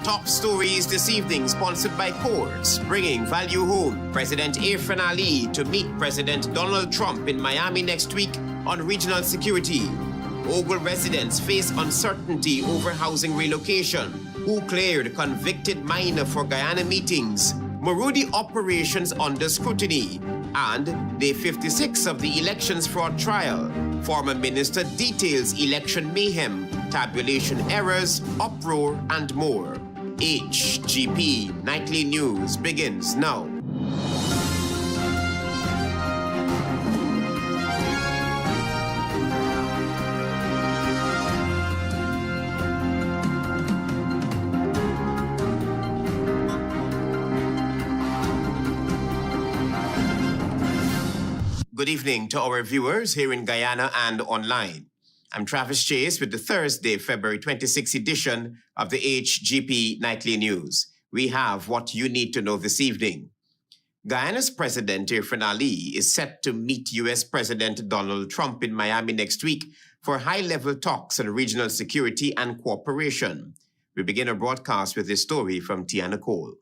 Top stories this evening, sponsored by Ports, bringing value home. President IRFAAN Ali to meet President Donald Trump in Miami next week on regional security. OGLE residents face uncertainty over housing relocation. Who cleared convicted miner for Guyana meetings? MARUDI operations under scrutiny. And day 56 of the elections fraud trial. Former minister details election mayhem, tabulation errors, uproar, and more. HGP Nightly News begins now. Good evening to our viewers here in Guyana and online. I'm Travis Chase with the Thursday, February 26th edition of the HGP Nightly News. We have what you need to know this evening. Guyana's President IRFAAN Ali is set to meet U.S. President Donald Trump in Miami next week for high-level talks on regional security and cooperation. We begin our broadcast with this story from Tiana Cole.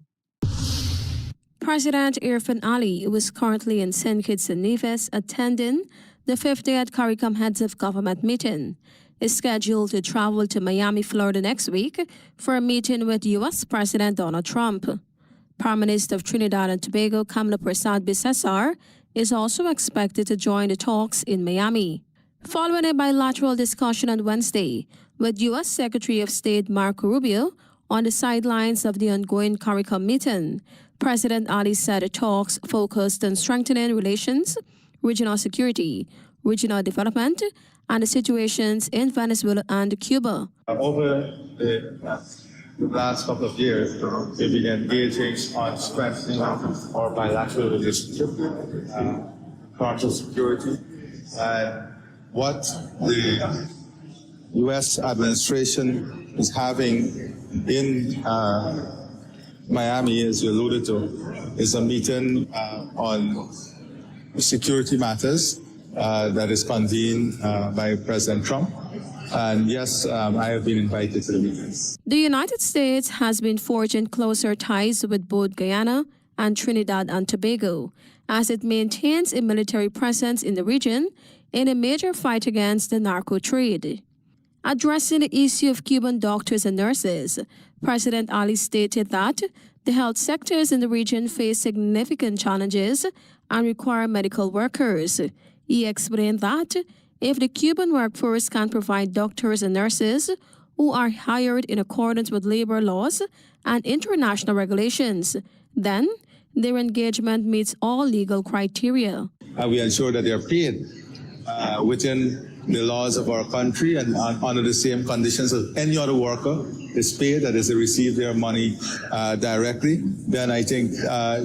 President IRFAAN Ali, who is currently in St. Kitts and Nevis attending the 50th CARICOM Heads of Government meeting, is scheduled to travel to Miami, Florida next week for a meeting with U.S. President Donald Trump. Prime Minister of Trinidad and Tobago, Kamala Persad-Bissessar, is also expected to join the talks in Miami. Following a bilateral discussion on Wednesday with U.S. Secretary of State Marco Rubio on the sidelines of the ongoing CARICOM meeting, President Ali said the talks focused on strengthening relations, regional security, regional development, and the situations in Venezuela and Cuba. Over the last couple of years, we've been engaging on strengthening our bilateral relationship, impartial security, and what the U.S. administration is having in Miami, as you alluded to, is a meeting on security matters that is convened by President Trump. And yes, I have been invited to the meetings. The United States has been forging closer ties with both Guyana and Trinidad and Tobago as it maintains a military presence in the region in a major fight against the narco trade. Addressing the issue of Cuban doctors and nurses, President Ali stated that the health sectors in the region face significant challenges and require medical workers. He explained that if the Cuban workforce can provide doctors and nurses who are hired in accordance with labor laws and international regulations, then their engagement meets all legal criteria. We ensure that they are paid within the laws of our country and under the same conditions as any other worker is paid, that is, they receive their money directly, then I think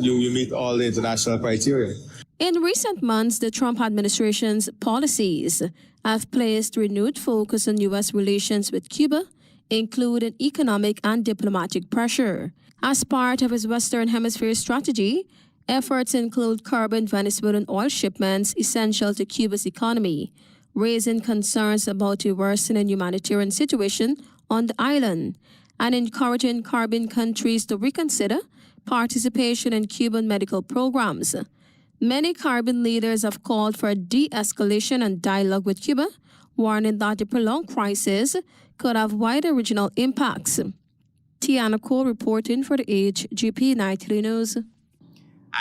you meet all the international criteria. In recent months, the Trump administration's policies have placed renewed focus on U.S. relations with Cuba, including economic and diplomatic pressure. As part of his Western Hemisphere strategy, efforts include curbing Venezuelan oil shipments essential to Cuba's economy, raising concerns about a worsening humanitarian situation on the island, and encouraging Caribbean countries to reconsider participation in Cuban medical programs. Many Caribbean leaders have called for de-escalation and dialogue with Cuba, warning that the prolonged crisis could have wider regional impacts. Tiana Cole reporting for the HGP Nightly News.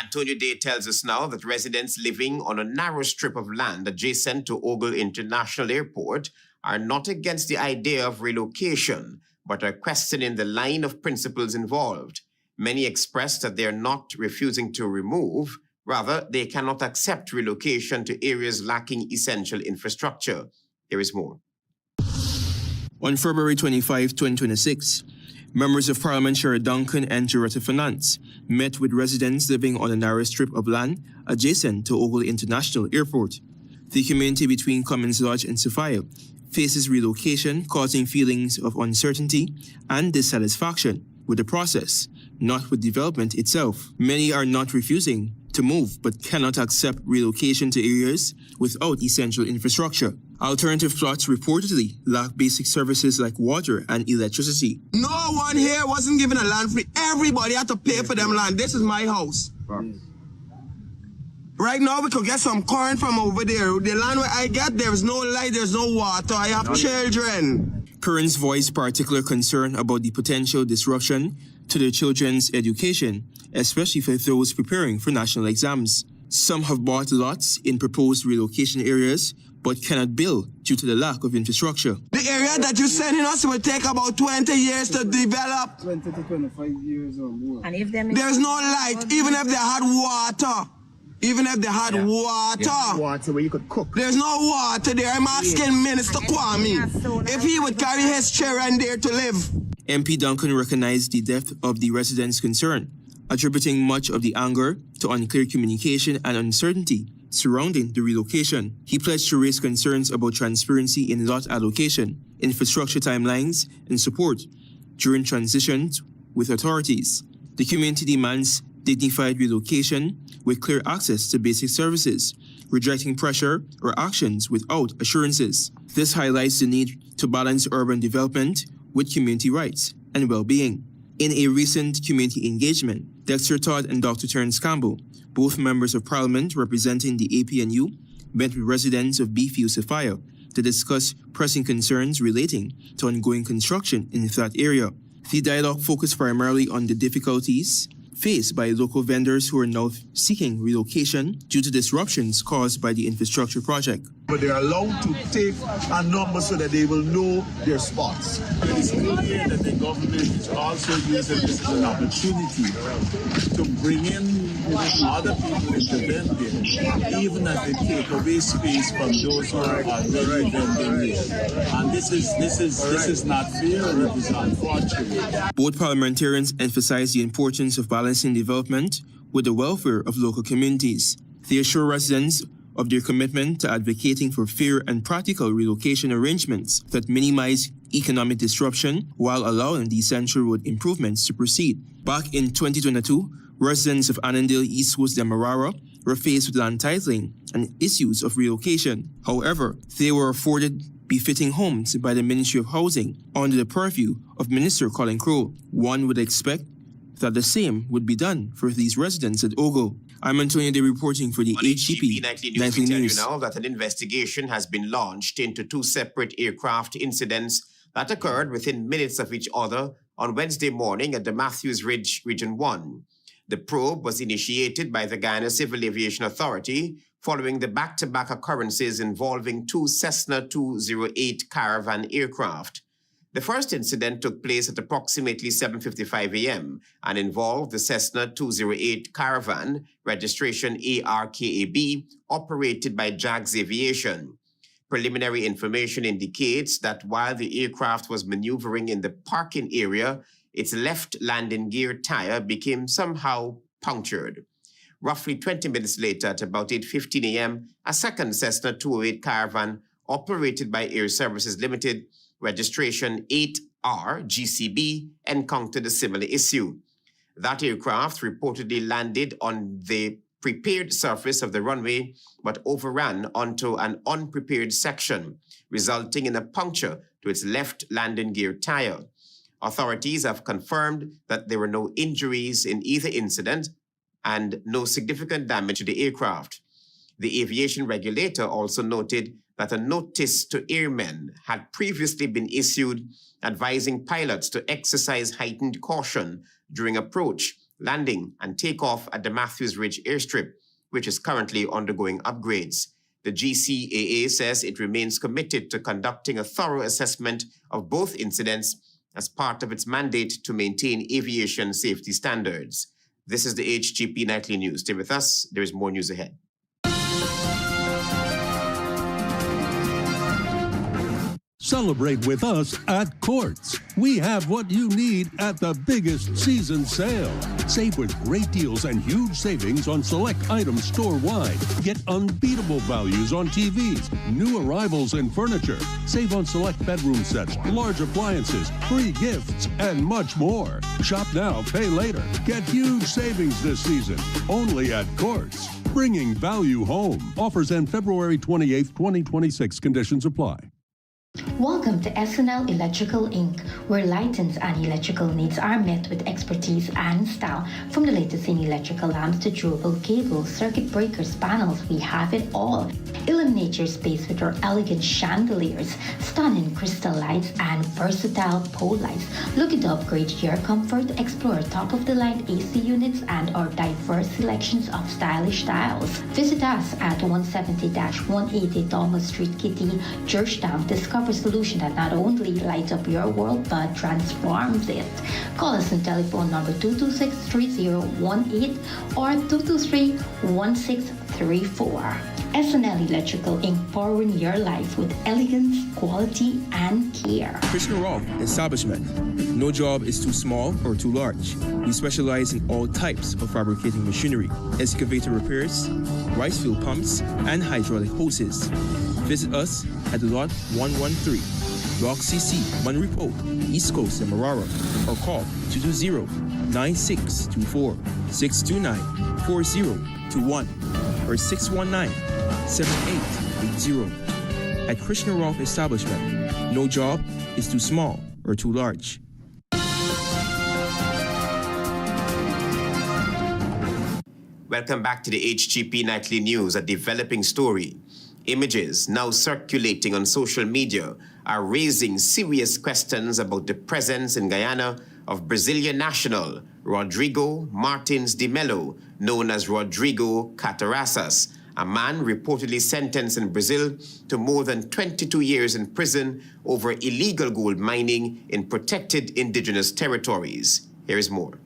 Antonio Day tells us now that residents living on a narrow strip of land adjacent to OGLE International Airport are not against the idea of relocation, but are questioning the line of principles involved. Many expressed that they are not refusing to remove, rather, they cannot accept relocation to areas lacking essential infrastructure. Here is more. On February 25, 2026, members of Parliament Sherry Duncan and Director Finance met with residents living on a narrow strip of land adjacent to OGLE International Airport. The community between Cummins Lodge and Sophia faces relocation, causing feelings of uncertainty and dissatisfaction with the process, not with development itself. Many are not refusing to move but cannot accept relocation to areas without essential infrastructure. Alternative plots reportedly lack basic services like water and electricity. No one here wasn't given a land free. Everybody had to pay for them land. This is my house. Right now, we could get some corn from over there. The land where I get, there's no light, there's no water. I have children. Parents voiced particular concern about the potential disruption to their children's education, especially for those preparing for national exams. Some have bought lots in proposed relocation areas, but cannot build due to the lack of infrastructure. The area that you're sending us will take about 20 years to develop. 20 to 25 years or more. And if there's no light, even if they had water. Even if they had water. Water where you could cook. There's no water there. I'm asking Minister Kwame if he would carry his children there to live. MP Duncan recognized the depth of the residents' concern, attributing much of the anger to unclear communication and uncertainty surrounding the relocation. He pledged to raise concerns about transparency in lot allocation, infrastructure timelines, and support during transitions with authorities. The community demands dignified relocation with clear access to basic services, rejecting pressure or actions without assurances. This highlights the need to balance urban development with community rights and well-being. In a recent community engagement, Dexter Todd and Dr. Terence Campbell, both members of parliament representing the APNU, met with residents of Beefview Sophia to discuss pressing concerns relating to ongoing construction in that area. The dialogue focused primarily on the difficulties faced by local vendors who are now seeking relocation due to disruptions caused by the infrastructure project. But they're allowed to take a number so that they will know their spots. It is clear that the government is also using this as an opportunity to bring in other people into vending, even as they take away space from those who are already vending here. And this is not fair, and it is unfortunate. Both parliamentarians emphasized the importance of balancing development with the welfare of local communities. They assure residents of their commitment to advocating for fair and practical relocation arrangements that minimize economic disruption while allowing the Central Road improvements to proceed. Back in 2022, residents of Annandale, East Coast, Demerara were faced with land titling and issues of relocation. However, they were afforded befitting homes by the Ministry of Housing under the purview of Minister Colin Crowe. One would expect that the same would be done for these residents at OGLE. I'm Antonio Day reporting for the HGP Nightly Nightly News. Now that an investigation has been launched into two separate aircraft incidents that occurred within minutes of each other on Wednesday morning at the Matthews Ridge, Region 1. The probe was initiated by the Guyana Civil Aviation Authority following the back-to-back occurrences involving two Cessna 208 Caravan aircraft. The first incident took place at approximately 7:55 a.m. and involved the Cessna 208 Caravan, registration ARKAB, operated by JAGS Aviation. Preliminary information indicates that while the aircraft was maneuvering in the parking area, its left landing gear tire became somehow punctured. Roughly 20 minutes later, at about 8:15 a.m., a second Cessna 208 Caravan, operated by Air Services Limited, registration 8R-GCB, encountered a similar issue. That aircraft reportedly landed on the prepared surface of the runway but overran onto an unprepared section, resulting in a puncture to its left landing gear tire. Authorities have confirmed that there were no injuries in either incident and no significant damage to the aircraft. The aviation regulator also noted that a notice to airmen had previously been issued advising pilots to exercise heightened caution during approach, landing, and takeoff at the Matthews Ridge airstrip, which is currently undergoing upgrades. The GCAA says it remains committed to conducting a thorough assessment of both incidents as part of its mandate to maintain aviation safety standards. This is the HGP Nightly News. Stay with us. There is more news ahead. Celebrate with us at Courts. We have what you need at the biggest season sale. Save with great deals and huge savings on select items store-wide. Get unbeatable values on TVs, new arrivals in furniture. Save on select bedroom sets, large appliances, free gifts, and much more. Shop now, pay later. Get huge savings this season, only at Courts. Bringing value home. Offers end February 28, 2026. Conditions apply. Welcome to SNL Electrical Inc., where lighting and electrical needs are met with expertise and style. From the latest in electrical lamps to durable cables, circuit breakers, panels, we have it all. Illuminate your space with our elegant chandeliers, stunning crystal lights, and versatile pole lights. Looking to upgrade your comfort? Explore top-of-the-line AC units and our diverse selections of stylish styles. Visit us at 170-180 Thomas Street, Kitty, Georgetown. Discover a solution that not only lights up your world but transforms it. Call us on telephone number 226-3018 or 223-1634. SNL Electrical Inc., powering your life with elegance, quality, and care. Krishna Rao Establishment. No job is too small or too large. We specialize in all types of fabricating machinery, excavator repairs, rice field pumps, and hydraulic hoses. Visit us at Lot 113, Block CC, Monrepo, East Coast, and Marara, or call 220-9624-629-4021 or 619-7880. At Krishna Rao Establishment, no job is too small or too large. Welcome back to the HGP Nightly News, a developing story. Images now circulating on social media are raising serious questions about the presence in Guyana of Brazilian national Rodrigo Martins de Mello, known as Rodrigo Cataraças, a man reportedly sentenced in Brazil to more than 22 years in prison over illegal gold mining in protected indigenous territories. Here is more.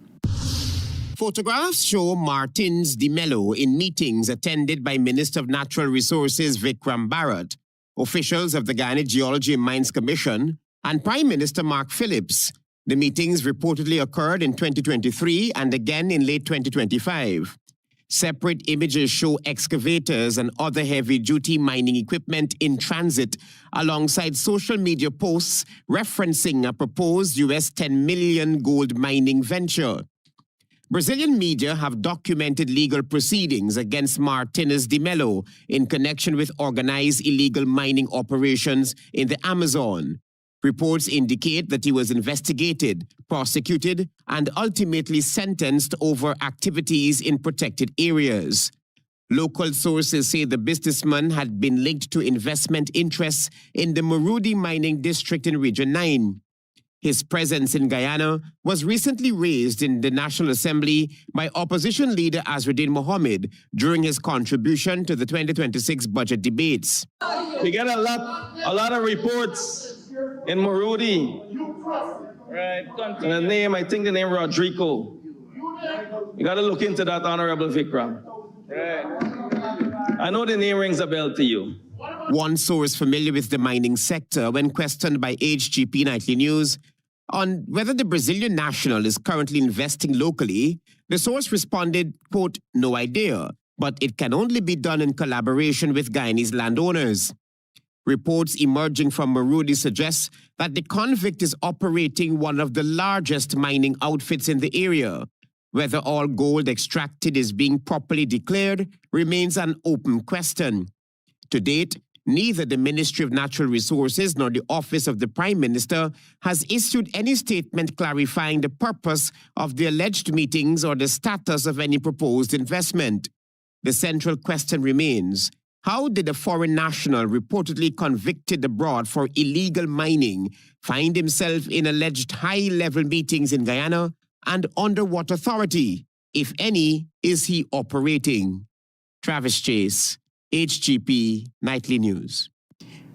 Photographs show Martins de Mello in meetings attended by Minister of Natural Resources Vikram Bharat, officials of the Guyana Geology and Mines Commission, and Prime Minister Mark Phillips. The meetings reportedly occurred in 2023 and again in late 2025. Separate images show excavators and other heavy-duty mining equipment in transit, alongside social media posts referencing a proposed US $10 million gold mining venture. Brazilian media have documented legal proceedings against Martins de Mello in connection with organized illegal mining operations in the Amazon. Reports indicate that he was investigated, prosecuted, and ultimately sentenced over activities in protected areas. Local sources say the businessman had been linked to investment interests in the MARUDI mining district in Region 9. His presence in Guyana was recently raised in the National Assembly by opposition leader Azruddin Mohammed during his contribution to the 2026 budget debates. We get a lot of reports in Marudi. Right. The name, I think the name Rodrigo. You got to look into that, Honorable Vikram. Right. I know the name rings a bell to you. One source familiar with the mining sector, when questioned by HGP Nightly News on whether the Brazilian national is currently investing locally, the source responded, quote, "No idea, but it can only be done in collaboration with Guyanese landowners." Reports emerging from Marudi suggest that the convict is operating one of the largest mining outfits in the area. Whether all gold extracted is being properly declared remains an open question. To date, neither the Ministry of Natural Resources nor the Office of the Prime Minister has issued any statement clarifying the purpose of the alleged meetings or the status of any proposed investment. The central question remains, how did a foreign national reportedly convicted abroad for illegal mining find himself in alleged high-level meetings in Guyana, and under what authority, if any, is he operating? Travis Chase, HGP Nightly News.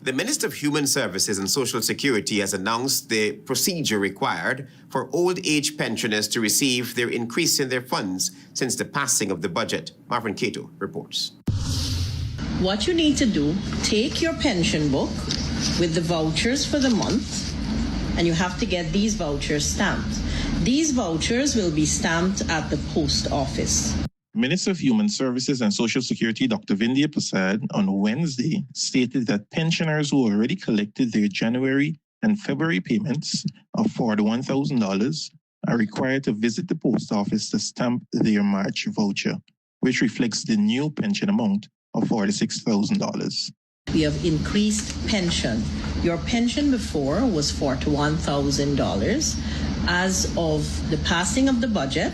The Minister of Human Services and Social Security has announced the procedure required for old age pensioners to receive their increase in their funds since the passing of the budget. Marvin Cato reports. What you need to do, take your pension book with the vouchers for the month, and you have to get these vouchers stamped. These vouchers will be stamped at the post office. Minister of Human Services and Social Security Dr. Vindhya Prasad on Wednesday stated that pensioners who already collected their January and February payments of $41,000 are required to visit the post office to stamp their March voucher. which reflects the new pension amount of $46,000. We have increased pension. Your pension before was $41,000. As of the passing of the budget,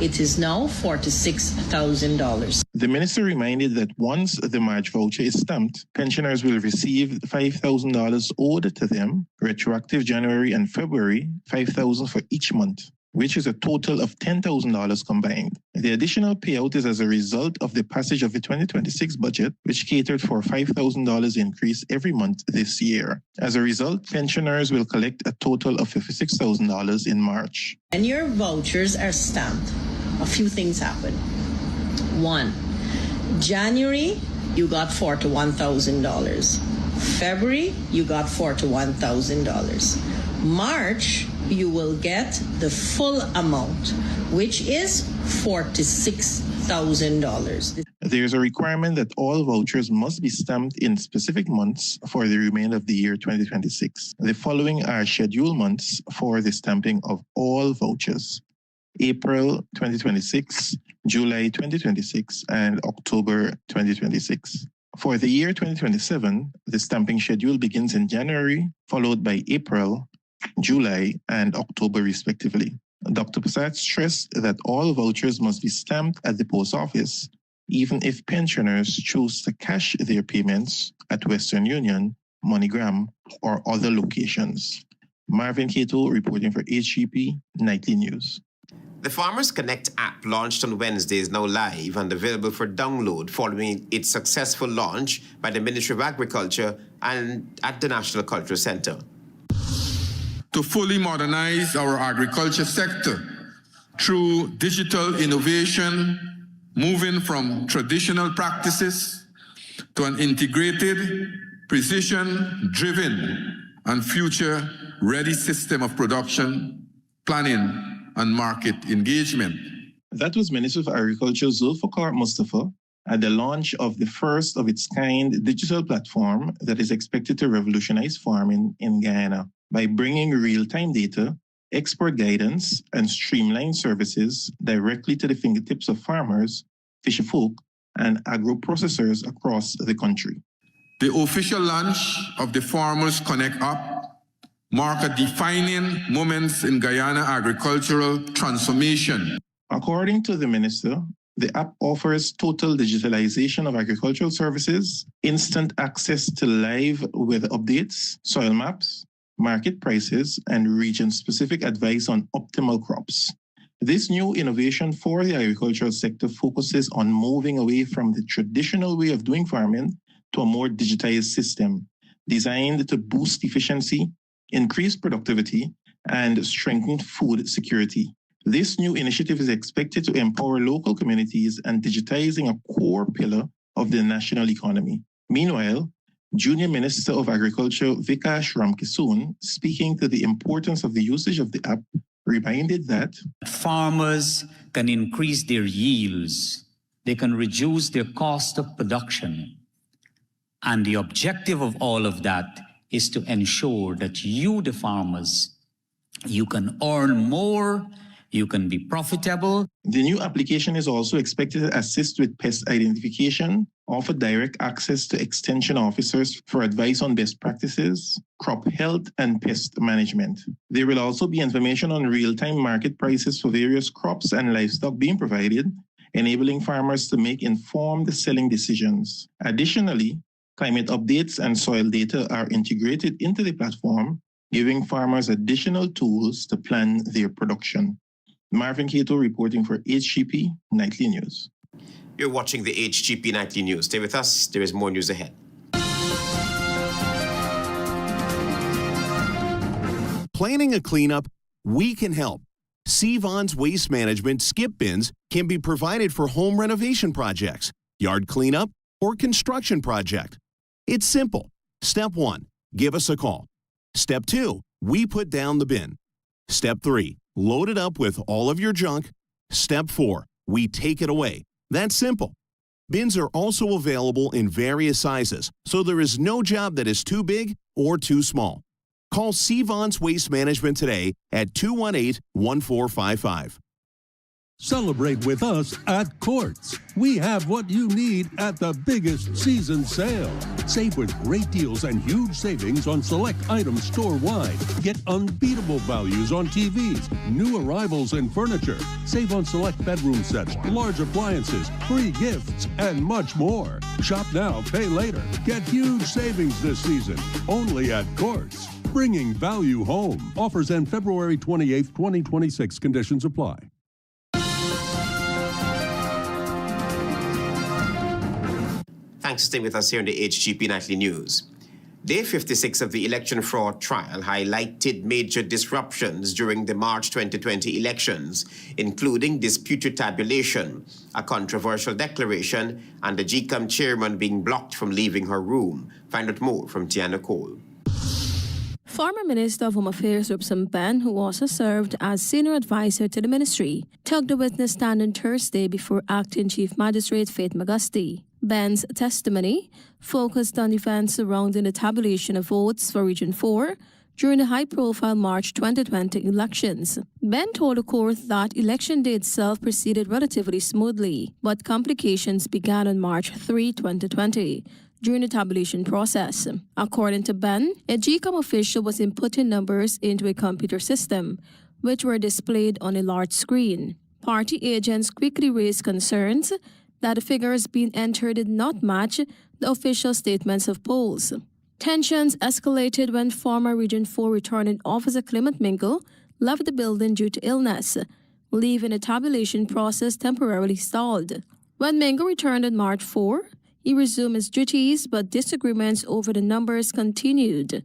it is now $46,000. The minister reminded that once the March voucher is stamped, pensioners will receive $5,000 owed to them, retroactive January and February, $5,000 for each month, which is a total of $10,000 combined. The additional payout is as a result of the passage of the 2026 budget, which catered for $5,000 increase every month this year. As a result, pensioners will collect a total of $56,000 in March. When your vouchers are stamped, a few things happen. One, January, you got $41,000. February, you got $41,000. March, you will get the full amount, which is $46,000. There is a requirement that all vouchers must be stamped in specific months for the remainder of the year 2026. The following are scheduled months for the stamping of all vouchers: April 2026, July 2026, and October 2026. For the year 2027, the stamping schedule begins in January, followed by April, July, and October respectively. Dr. Passat stressed that all vouchers must be stamped at the post office, even if pensioners choose to cash their payments at Western Union, MoneyGram, or other locations. Marvin Cato reporting for HGP Nightly News. The Farmers Connect app, launched on Wednesday, is now live and available for download following its successful launch by the Ministry of Agriculture and at the National Cultural Center. To fully modernize our agriculture sector through digital innovation, moving from traditional practices to an integrated, precision-driven, and future-ready system of production, planning, and market engagement. That was Minister of Agriculture Zulfikar Mustafa at the launch of the first of its kind digital platform that is expected to revolutionize farming in Guyana by bringing real-time data, expert guidance, and streamlined services directly to the fingertips of farmers, fisherfolk, and agro-processors across the country. The official launch of the Farmers Connect app mark a defining moment in Guyana agricultural transformation. According to the minister, the app offers total digitalization of agricultural services, instant access to live weather updates, soil maps, market prices, and region-specific advice on optimal crops. This new innovation for the agricultural sector focuses on moving away from the traditional way of doing farming to a more digitized system designed to boost efficiency, increase productivity, and strengthen food security. This new initiative is expected to empower local communities and digitizing a core pillar of the national economy. Meanwhile, Junior Minister of Agriculture Vikash Ramkisoon, speaking to the importance of the usage of the app, reminded that farmers can increase their yields, they can reduce their cost of production, and the objective of all of that is to ensure that you, the farmers, you can earn more, you can be profitable. The new application is also expected to assist with pest identification, offer direct access to extension officers for advice on best practices, crop health, and pest management. There will also be information on real-time market prices for various crops and livestock being provided, enabling farmers to make informed selling decisions. Additionally, climate updates and soil data are integrated into the platform, giving farmers additional tools to plan their production. Marvin Cato reporting for HGP Nightly News. You're watching the HGP Nightly News. Stay with us. There is more news ahead. Planning a cleanup? We can help. Sevon's Waste Management skip bins can be provided for home renovation projects, yard cleanup, or construction project. It's simple. Step 1, give us a call. Step 2, we put down the bin. Step 3, load it up with all of your junk. Step 4, we take it away. That's simple. Bins are also available in various sizes, so there is no job that is too big or too small. Call Sevon's Waste Management today at 218-1455. Celebrate with us at Courts. We have what you need at the biggest season sale. Save with great deals and huge savings on select items store-wide. Get unbeatable values on TVs, new arrivals in furniture. Save on select bedroom sets, large appliances, free gifts, and much more. Shop now, pay later. Get huge savings this season. Only at Courts. Bringing value home. Offers end February 28, 2026. Conditions apply. Thanks for staying with us here in the HGP Nightly News. Day 56 of the election fraud trial highlighted major disruptions during the March 2020 elections, including disputed tabulation, a controversial declaration, and the GCOM chairman being blocked from leaving her room. Find out more from Tiana Cole. Former Minister of Home Affairs Robson Ben, who also served as senior advisor to the ministry, took the witness stand on Thursday before Acting Chief Magistrate Faith Magusti. Ben's testimony focused on events surrounding the tabulation of votes for Region 4 during the high-profile March 2020 elections. Ben told the court that election day itself proceeded relatively smoothly, but complications began on March 3, 2020, during the tabulation process. According to Ben, a GCOM official was inputting numbers into a computer system, which were displayed on a large screen. Party agents quickly raised concerns that the figures being entered did not match the official statements of polls. Tensions escalated when former Region 4 returning officer Clement Mingle left the building due to illness, leaving the tabulation process temporarily stalled. When Mingle returned on March 4, he resumed his duties, but disagreements over the numbers continued.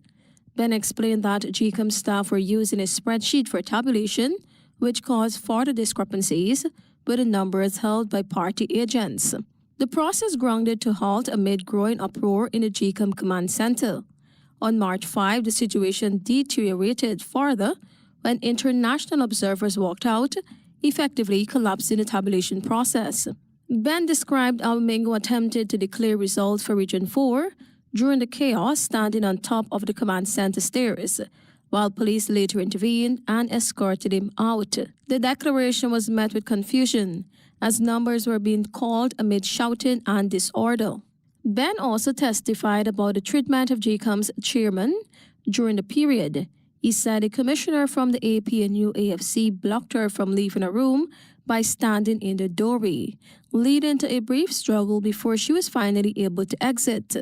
Ben explained that GCOM staff were using a spreadsheet for tabulation, which caused further discrepancies with the numbers held by party agents. The process grounded to halt amid growing uproar in the GCOM command center. On March 5, the situation deteriorated further when international observers walked out, effectively collapsing the tabulation process. Ben described how Mingo attempted to declare results for Region 4 during the chaos, standing on top of the command center stairs, while police later intervened and escorted him out. The declaration was met with confusion, as numbers were being called amid shouting and disorder. Ben also testified about the treatment of GCOM's chairman during the period. He said a commissioner from the APNU AFC blocked her from leaving her room by standing in the doorway, leading to a brief struggle before she was finally able to exit.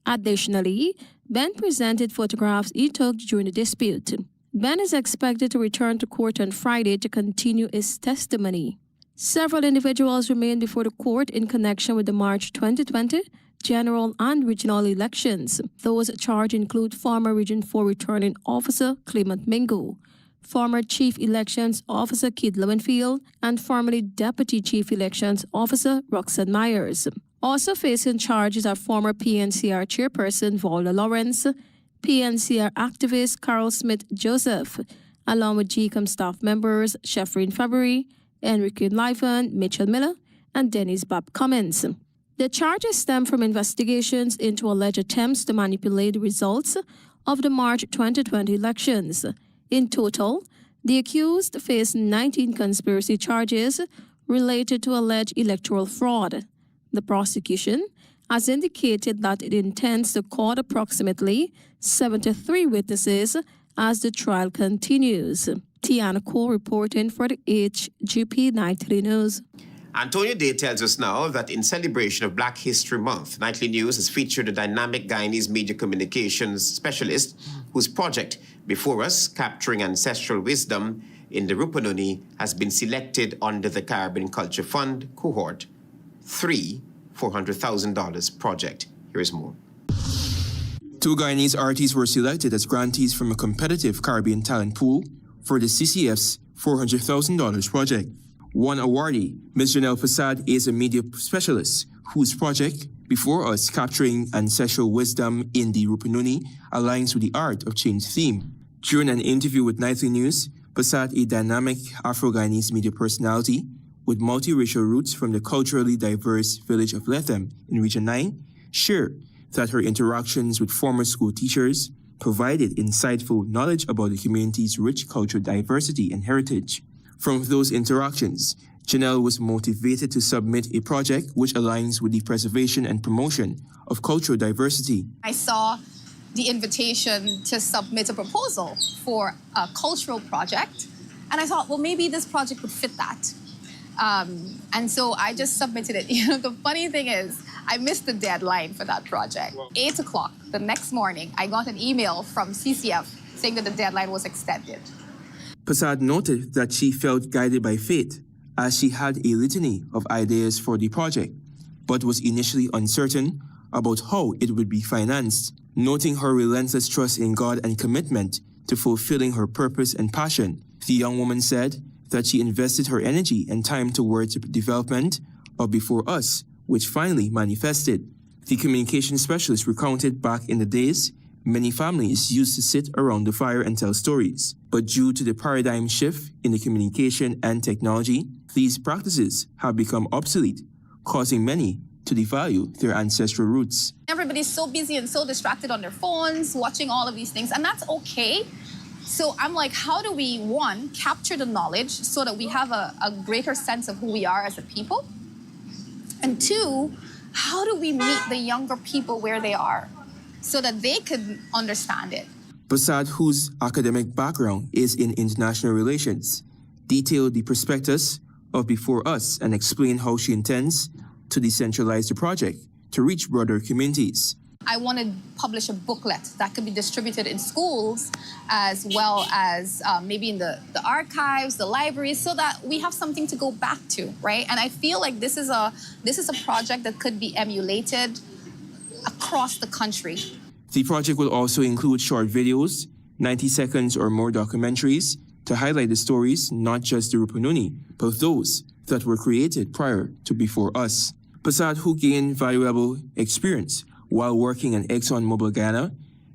Additionally, Ben presented photographs he took during the dispute. Ben is expected to return to court on Friday to continue his testimony. Several individuals remain before the court in connection with the March 2020 general and regional elections. Those charged include former Region 4 returning officer Clement Mingo, former Chief Elections Officer Kid Lowenfield, and formerly Deputy Chief Elections Officer Roxanne Myers. Also facing charges are former PNCR Chairperson Volda Lawrence, PNCR activist Carl Smith-Joseph, along with GCOM staff members Sheffrin Fabry, Enrique Lyvan, Mitchell Miller, and Dennis Bob Cummins. The charges stem from investigations into alleged attempts to manipulate the results of the March 2020 elections. In total, the accused face 19 conspiracy charges related to alleged electoral fraud. The prosecution has indicated that it intends to call approximately 73 witnesses as the trial continues. Tiana Cole reporting for the HGP Nightly News. Antonio Day tells us now that in celebration of Black History Month, Nightly News has featured a dynamic Guyanese media communications specialist whose project, Before Us, Capturing Ancestral Wisdom in the Rupununi, has been selected under the Caribbean Culture Fund Cohort 3 $400,000 project. Here is more. 2 Guyanese artists were selected as grantees from a competitive Caribbean talent pool for the CCF's $400,000 project. One awardee, Ms. Janelle Fasad, is a media specialist whose project, Before Us, Capturing Ancestral Wisdom in the Rupununi, aligns with the Art of Change theme. During an interview with Nightly News, Fasad, a dynamic Afro-Guyanese media personality with multiracial roots from the culturally diverse village of Lethem in Region 9, shared that her interactions with former school teachers provided insightful knowledge about the community's rich cultural diversity and heritage. From those interactions, Janelle was motivated to submit a project which aligns with the preservation and promotion of cultural diversity. I saw the invitation to submit a proposal for a cultural project, and I thought, well, maybe this project would fit that. And so I just submitted it. You know, the funny thing is, I missed the deadline for that project. 8 o'clock the next morning, I got an email from CCF saying that the deadline was extended. Prasad noted that she felt guided by fate as she had a litany of ideas for the project, but was initially uncertain about how it would be financed. Noting her relentless trust in God and commitment to fulfilling her purpose and passion, the young woman said that she invested her energy and time towards the development of Before Us, which finally manifested. The communication specialist recounted back in the days, many families used to sit around the fire and tell stories. But due to the paradigm shift in the communication and technology, these practices have become obsolete, causing many to devalue their ancestral roots. Everybody's so busy and so distracted on their phones, watching all of these things, and that's okay. So I'm like, how do we, one, capture the knowledge so that we have a greater sense of who we are as a people? And two, how do we meet the younger people where they are so that they could understand it? Prasad, whose academic background is in international relations, detailed the prospectus of Before Us and explained how she intends to decentralize the project to reach broader communities. I want to publish a booklet that could be distributed in schools as well as maybe in the archives, the libraries, so that we have something to go back to, right? And I feel like this is a project that could be emulated across the country. The project will also include short videos, 90 seconds or more documentaries to highlight the stories, not just the Rupununi, but those that were created prior to Before Us. Prasad, who gained valuable experience while working in ExxonMobil Guyana,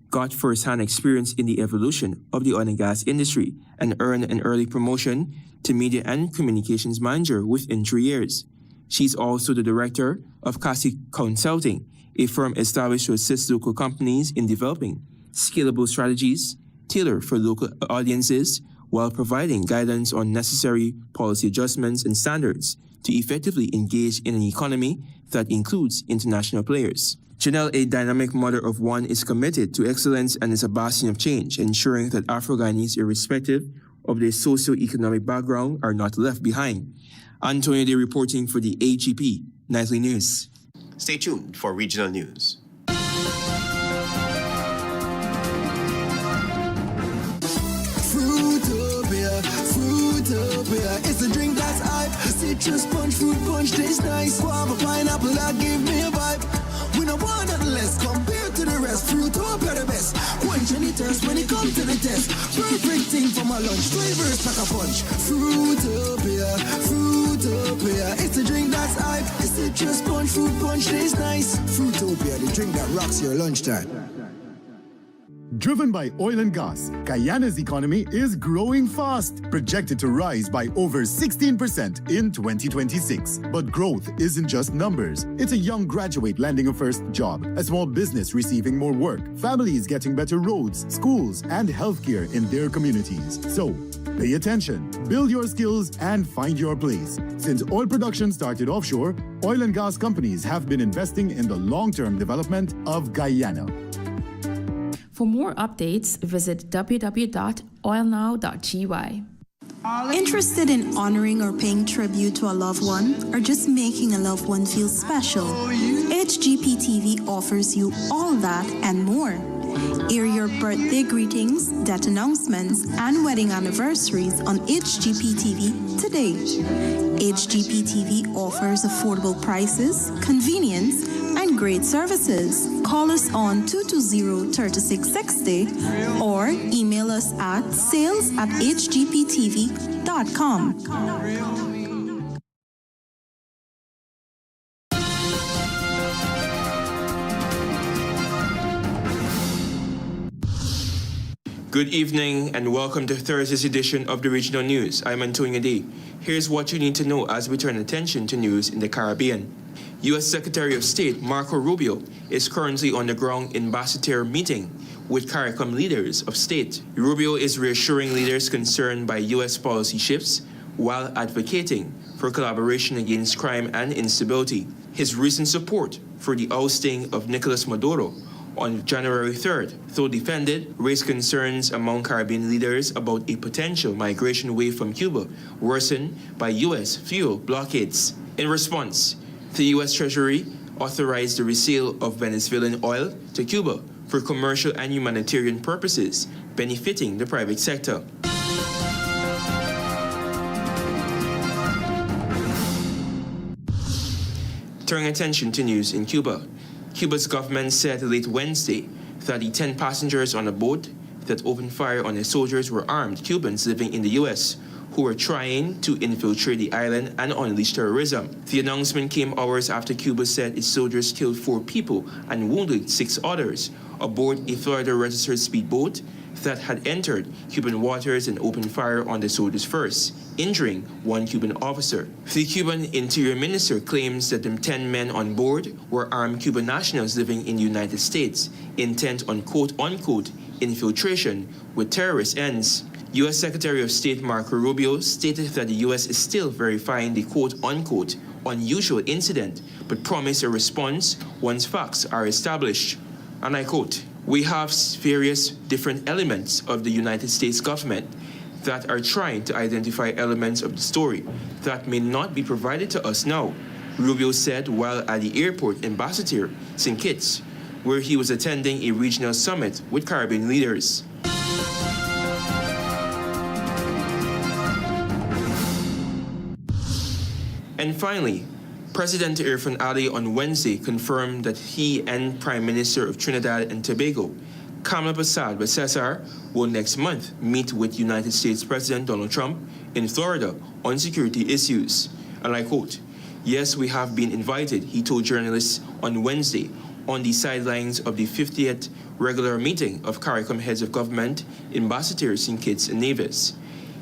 got first-hand experience in the evolution of the oil and gas industry and earned an early promotion to media and communications manager within 3 years. She's also the director of Kasi Consulting, a firm established to assist local companies in developing scalable strategies tailored for local audiences while providing guidance on necessary policy adjustments and standards to effectively engage in an economy that includes international players. Janelle, a dynamic mother of one, is committed to excellence and is a bastion of change, ensuring that Afro-Guyanese, irrespective of their socio-economic background, are not left behind. Antonio Day reporting for the HGP Nightly News. Stay tuned for regional news. Fruitopia, it's a drink that's hype. Citrus punch, fruit punch, tastes nice. Guava, pineapple, that give me a vibe. We no want nothing less compared to the rest. Fruitopia the best. Quench any thirst when it comes to the test. Perfect thing for my lunch. Flavors pack a punch. Fruitopia, Fruitopia, it's a drink that's hype. It's citrus punch, fruit punch, tastes nice. Fruitopia, the drink that rocks your lunchtime. Driven by oil and gas, Guyana's economy is growing fast, projected to rise by over 16% in 2026. But growth isn't just numbers. It's a young graduate landing a first job, a small business receiving more work, families getting better roads, schools, and healthcare in their communities. So, pay attention, build your skills, and find your place. Since oil production started offshore, oil and gas companies have been investing in the long-term development of Guyana. For more updates, visit www.oilnow.gy. Interested in honoring or paying tribute to a loved one, or just making a loved one feel special? HGP TV offers you all that and more. Air your birthday greetings, death announcements, and wedding anniversaries on HGP TV today. HGP TV offers affordable prices, convenience, and great services. Call us on 220-3660 or email us at sales@hgptv.com. Good evening and welcome to Thursday's edition of the Regional News. I'm Antonio Day. Here's what you need to know as we turn attention to news in the Caribbean. U.S. Secretary of State Marco Rubio is currently on the ground in Basseterre meeting with CARICOM leaders of state. Rubio is reassuring leaders concerned by U.S. policy shifts while advocating for collaboration against crime and instability. His recent support for the ousting of Nicolas Maduro on January 3rd, though defended, raised concerns among Caribbean leaders about a potential migration wave from Cuba, worsened by U.S. fuel blockades. In response, the U.S. Treasury authorized the resale of Venezuelan oil to Cuba for commercial and humanitarian purposes, benefiting the private sector. Turning attention to news in Cuba. Cuba's government said late Wednesday that the 10 passengers on a boat that opened fire on their soldiers were armed Cubans living in the U.S. who were trying to infiltrate the island and unleash terrorism. The announcement came hours after Cuba said its soldiers killed 4 people and wounded 6 others aboard a Florida-registered speedboat that had entered Cuban waters and opened fire on the soldiers first, injuring 1 Cuban officer. The Cuban Interior Minister claims that the 10 men on board were armed Cuban nationals living in the United States, intent on quote-unquote infiltration with terrorist ends. U.S. Secretary of State Marco Rubio stated that the U.S. is still verifying the quote-unquote unusual incident, but promised a response once facts are established. And I quote, "We have various different elements of the United States government that are trying to identify elements of the story that may not be provided to us now," Rubio said while at the airport in Basseterre, St. Kitts, where he was attending a regional summit with Caribbean leaders. And finally, President IRFAAN Ali on Wednesday confirmed that he and Prime Minister of Trinidad and Tobago, Kamala Bessar, will next month meet with United States President Donald Trump in Florida on security issues. And I quote, "Yes, we have been invited," he told journalists on Wednesday on the sidelines of the 50th regular meeting of CARICOM heads of government in Basseterre, St. Kitts and Nevis.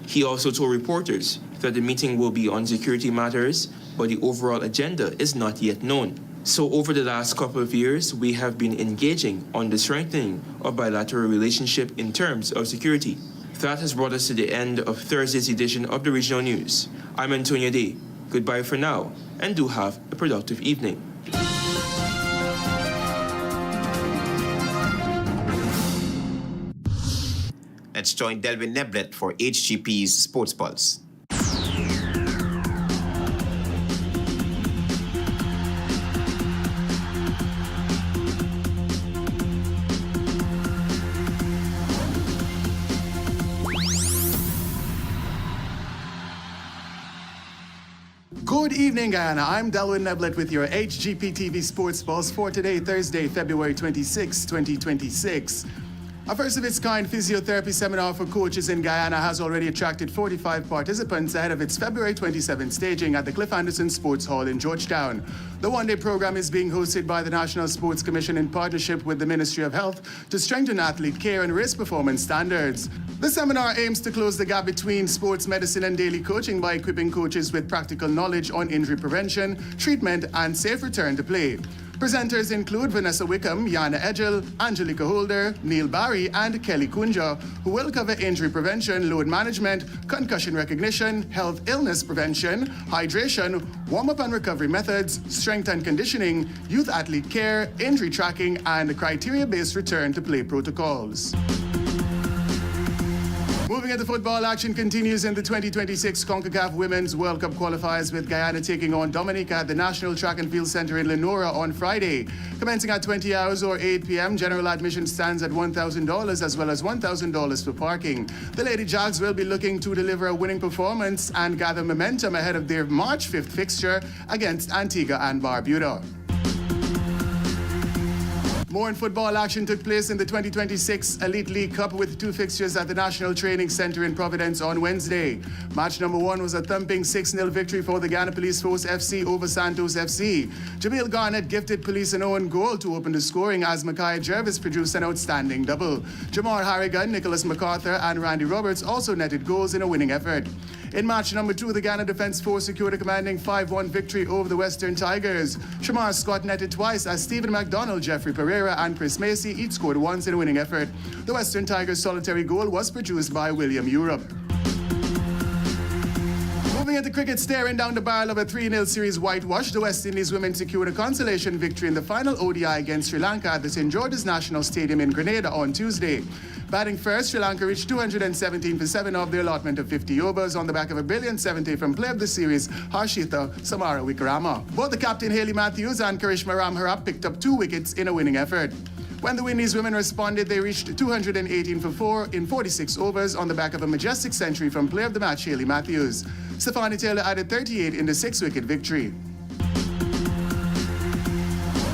He also told reporters that the meeting will be on security matters, but the overall agenda is not yet known. So over the last couple of years, we have been engaging on the strengthening of bilateral relationship in terms of security. That has brought us to the end of Thursday's edition of the Regional News. I'm Antonio Day. Goodbye for now, and do have a productive evening. Let's join Delvin Neblet for HGP's Sports Pulse. Good evening, Guyana. I'm Delvin Neblet with your HGP TV Sports Pulse for today, Thursday, February 26, 2026. A first-of-its-kind physiotherapy seminar for coaches in Guyana has already attracted 45 participants ahead of its February 27 staging at the Cliff Anderson Sports Hall in Georgetown. The one-day program is being hosted by the National Sports Commission in partnership with the Ministry of Health to strengthen athlete care and raise performance standards. The seminar aims to close the gap between sports medicine and daily coaching by equipping coaches with practical knowledge on injury prevention, treatment, and safe return to play. Presenters include Vanessa Wickham, Yana Edgel, Angelica Holder, Neil Barry, and Kelly Kunja, who will cover injury prevention, load management, concussion recognition, health illness prevention, hydration, warm-up and recovery methods, strength and conditioning, youth athlete care, injury tracking, and criteria-based return to play protocols. Moving into football, action continues in the 2026 CONCACAF Women's World Cup qualifiers with Guyana taking on Dominica at the National Track and Field Center in Lenora on Friday. Commencing at 20 hours or 8 p.m., general admission stands at $1,000 as well as $1,000 for parking. The Lady Jacks will be looking to deliver a winning performance and gather momentum ahead of their March 5th fixture against Antigua and Barbuda. More in football action took place in the 2026 Elite League Cup with 2 fixtures at the National Training Center in Providence on Wednesday. Match number 1 was a thumping 6-0 victory for the Guyana Police Force FC over Santos FC. Jamil Garnett gifted Police an own goal to open the scoring as Micaiah Jervis produced an outstanding double. Jamar Harrigan, Nicholas MacArthur, and Randy Roberts also netted goals in a winning effort. In match number 2, the Guyana Defence Force secured a commanding 5-1 victory over the Western Tigers. Shamar Scott netted twice as Stephen McDonald, Jeffrey Pereira, and Chris Macy each scored once in a winning effort. The Western Tigers' solitary goal was produced by William Europe. Moving into cricket, staring down the barrel of a 3-0 series whitewash, the West Indies women secured a consolation victory in the final ODI against Sri Lanka at the St. George's National Stadium in Grenada on Tuesday. Batting first, Sri Lanka reached 217 for 7 of the allotment of 50 overs on the back of a brilliant 70 from player of the series, Harshita Samara Wickrama. Both the captain Hayley Matthews and Karishma Ramharap picked up 2 wickets in a winning effort. When the Windies women responded, they reached 218 for 4 in 46 overs on the back of a majestic century from player of the match, Hayley Matthews. Stephanie Taylor added 38 in the 6-wicket victory.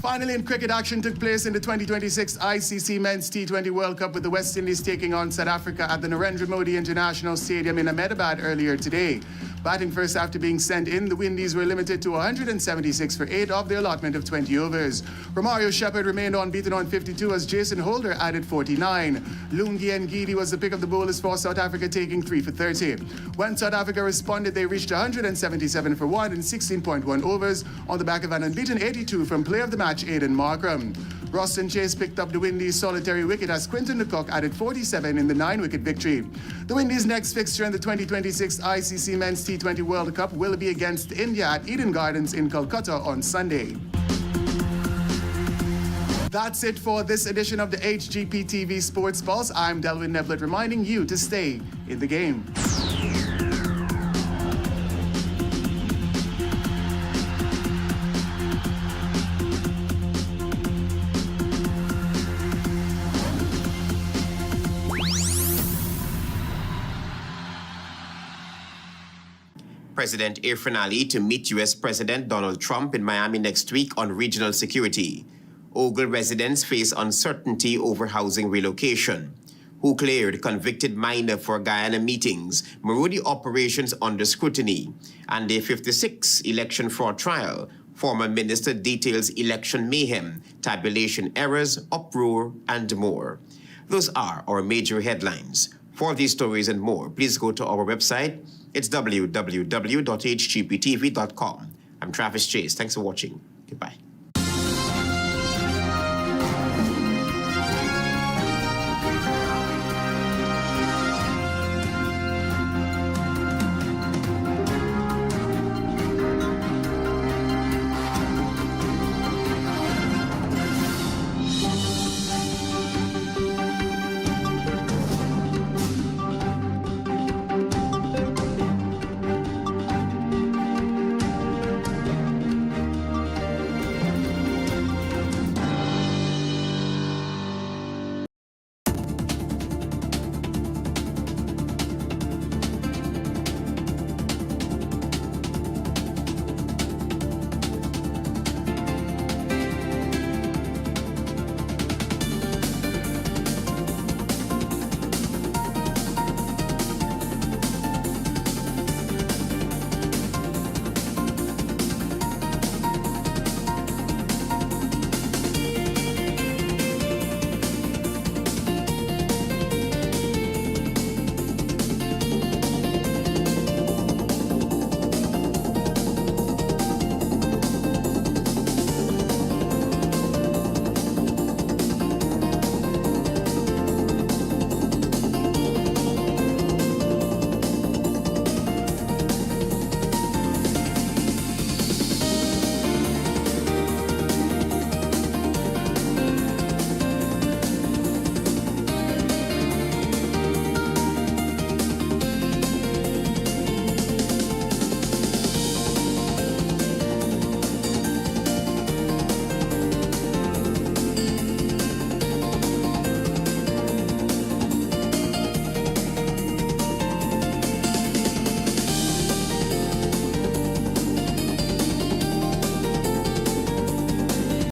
Finally, in cricket, action took place in the 2026 ICC Men's T20 World Cup with the West Indies taking on South Africa at the Narendra Modi International Stadium in Ahmedabad earlier today. Batting first after being sent in, the Windies were limited to 176 for 8 of the allotment of 20 overs. Romario Shepherd remained unbeaten on 52 as Jason Holder added 49. Lungi Ngidi was the pick of the bowlers for South Africa, taking 3 for 30. When South Africa responded, they reached 177 for 1 in 16.1 overs on the back of an unbeaten 82 from player of the match, Aidan Markram. Roston Chase picked up the Windies' solitary wicket as Quinton de Kock added 47 in the 9-wicket victory. The Windies' next fixture in the 2026 ICC Men's T20 World Cup will be against India at Eden Gardens in Kolkata on Sunday. That's it for this edition of the HGP TV Sports Pulse. I'm Delwyn Neblett reminding you to stay in the game. President IRFAAN Ali to meet U.S. President Donald Trump in Miami next week on regional security. OGLE residents face uncertainty over housing relocation. Who cleared convicted miner for Guyana meetings? MARUDI operations under scrutiny. And Day 56 election fraud trial. Former minister details election mayhem, tabulation errors, uproar, and more. Those are our major headlines. For these stories and more, please go to our website. It's www.hgptv.com. I'm Travis Chase. Thanks for watching.